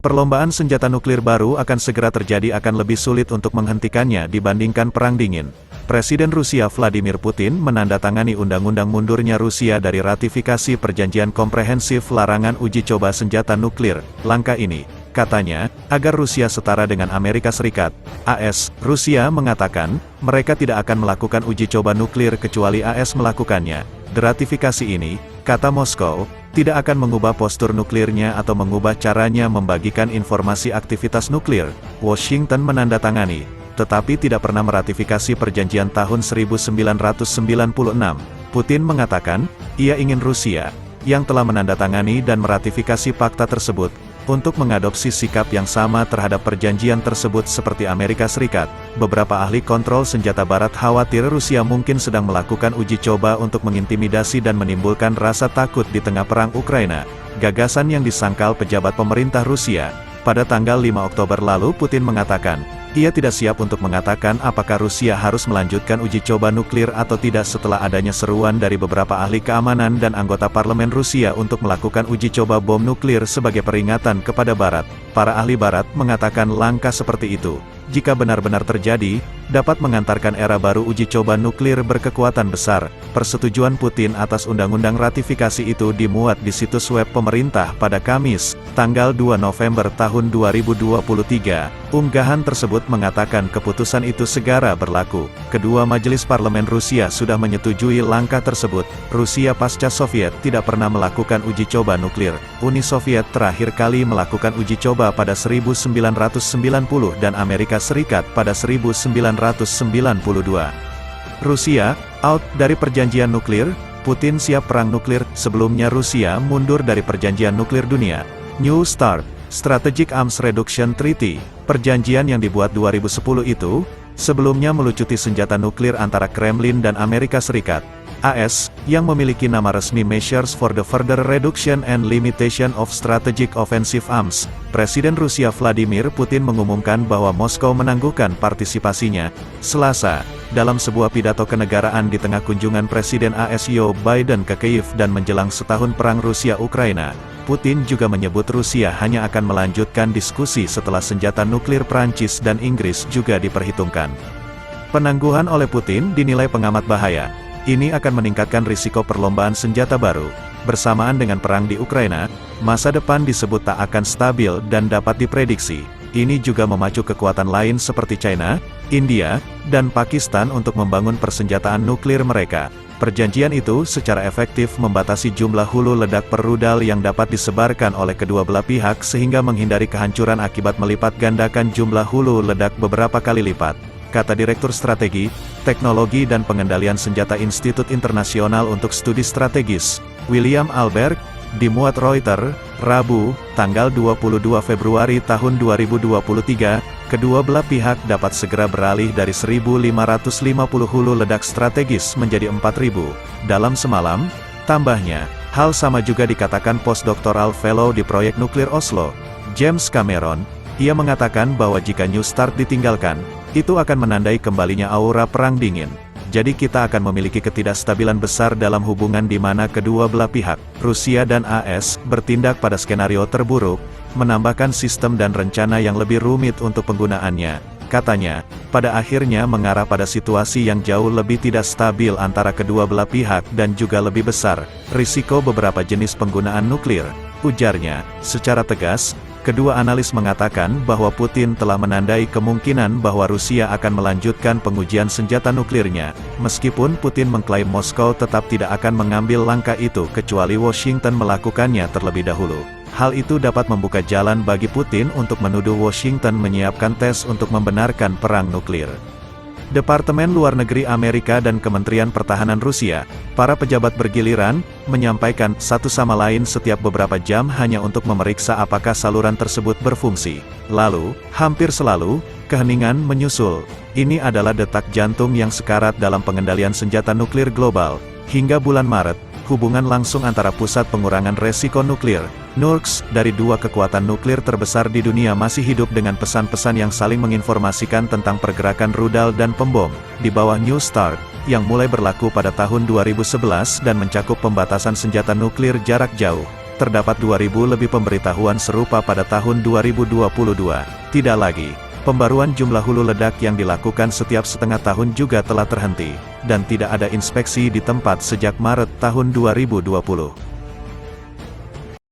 Perlombaan senjata nuklir baru akan segera terjadi akan lebih sulit untuk menghentikannya dibandingkan Perang Dingin. Presiden Rusia Vladimir Putin menandatangani undang-undang mundurnya Rusia dari ratifikasi Perjanjian Komprehensif Larangan Uji Coba Senjata Nuklir. Langkah ini, katanya, agar Rusia setara dengan Amerika Serikat, AS. Rusia mengatakan, mereka tidak akan melakukan uji coba nuklir kecuali AS melakukannya. Deratifikasi ini, kata Moskow, tidak akan mengubah postur nuklirnya atau mengubah caranya membagikan informasi aktivitas nuklir. Washington menandatangani, tetapi tidak pernah meratifikasi perjanjian tahun 1996. Putin mengatakan, ia ingin Rusia, yang telah menandatangani dan meratifikasi fakta tersebut, untuk mengadopsi sikap yang sama terhadap perjanjian tersebut seperti Amerika Serikat. Beberapa ahli kontrol senjata barat khawatir Rusia mungkin sedang melakukan uji coba untuk mengintimidasi dan menimbulkan rasa takut di tengah perang Ukraina. Gagasan yang disangkal pejabat pemerintah Rusia. Pada tanggal 5 Oktober lalu Putin mengatakan, ia tidak siap untuk mengatakan apakah Rusia harus melanjutkan uji coba nuklir atau tidak setelah adanya seruan dari beberapa ahli keamanan dan anggota parlemen Rusia untuk melakukan uji coba bom nuklir sebagai peringatan kepada Barat. Para ahli Barat mengatakan langkah seperti itu, jika benar-benar terjadi, dapat mengantarkan era baru uji coba nuklir berkekuatan besar. Persetujuan Putin atas undang-undang ratifikasi itu dimuat di situs web pemerintah pada Kamis, tanggal 2 November tahun 2023. Unggahan tersebut mengatakan keputusan itu segera berlaku. Kedua majelis parlemen Rusia sudah menyetujui langkah tersebut. Rusia pasca Soviet tidak pernah melakukan uji coba nuklir. Uni Soviet terakhir kali melakukan uji coba pada 1990 dan Amerika Serikat pada 1992. Rusia, out dari perjanjian nuklir, Putin siap perang nuklir. Sebelumnya Rusia mundur dari perjanjian nuklir dunia. New START, Strategic Arms Reduction Treaty, perjanjian yang dibuat 2010 itu, sebelumnya melucuti senjata nuklir antara Kremlin dan Amerika Serikat, AS, yang memiliki nama resmi Measures for the Further Reduction and Limitation of Strategic Offensive Arms. Presiden Rusia Vladimir Putin mengumumkan bahwa Moskow menangguhkan partisipasinya, Selasa, dalam sebuah pidato kenegaraan di tengah kunjungan Presiden AS Joe Biden ke Kyiv dan menjelang setahun perang Rusia-Ukraina. Putin juga menyebut Rusia hanya akan melanjutkan diskusi setelah senjata nuklir Prancis dan Inggris juga diperhitungkan. Penangguhan oleh Putin dinilai pengamat bahaya. Ini akan meningkatkan risiko perlombaan senjata baru. Bersamaan dengan perang di Ukraina, masa depan disebut tak akan stabil dan dapat diprediksi. Ini juga memacu kekuatan lain seperti China, India, dan Pakistan untuk membangun persenjataan nuklir mereka. Perjanjian itu secara efektif membatasi jumlah hulu ledak per rudal yang dapat disebarkan oleh kedua belah pihak sehingga menghindari kehancuran akibat melipat gandakan jumlah hulu ledak beberapa kali lipat, kata Direktur Strategi, Teknologi dan Pengendalian Senjata Institut Internasional untuk Studi Strategis, William Alberg, dimuat Reuters, Rabu, tanggal 22 Februari tahun 2023, kedua belah pihak dapat segera beralih dari 1.550 hulu ledak strategis menjadi 4.000, dalam semalam. Tambahnya, hal sama juga dikatakan postdoctoral fellow di proyek nuklir Oslo, James Cameron. Ia mengatakan bahwa jika New START ditinggalkan, itu akan menandai kembalinya aura perang dingin. Jadi kita akan memiliki ketidakstabilan besar dalam hubungan di mana kedua belah pihak, Rusia dan AS, bertindak pada skenario terburuk, menambahkan sistem dan rencana yang lebih rumit untuk penggunaannya. Katanya, pada akhirnya mengarah pada situasi yang jauh lebih tidak stabil antara kedua belah pihak dan juga lebih besar risiko beberapa jenis penggunaan nuklir, ujarnya. Secara tegas, kedua analis mengatakan bahwa Putin telah menandai kemungkinan bahwa Rusia akan melanjutkan pengujian senjata nuklirnya, meskipun Putin mengklaim Moskow tetap tidak akan mengambil langkah itu kecuali Washington melakukannya terlebih dahulu. Hal itu dapat membuka jalan bagi Putin untuk menuduh Washington menyiapkan tes untuk membenarkan perang nuklir. Departemen Luar Negeri Amerika dan Kementerian Pertahanan Rusia, para pejabat bergiliran, menyampaikan satu sama lain setiap beberapa jam hanya untuk memeriksa apakah saluran tersebut berfungsi. Lalu, hampir selalu, keheningan menyusul. Ini adalah detak jantung yang sekarat dalam pengendalian senjata nuklir global. Hingga bulan Maret, hubungan langsung antara Pusat Pengurangan Resiko Nuklir, NURCS, dari dua kekuatan nuklir terbesar di dunia masih hidup dengan pesan-pesan yang saling menginformasikan tentang pergerakan rudal dan pembom, di bawah New START, yang mulai berlaku pada tahun 2011 dan mencakup pembatasan senjata nuklir jarak jauh. terdapat 2.000 lebih pemberitahuan serupa pada tahun 2022. Tidak lagi, pembaruan jumlah hulu ledak yang dilakukan setiap setengah tahun juga telah terhenti, dan tidak ada inspeksi di tempat sejak Maret tahun 2020.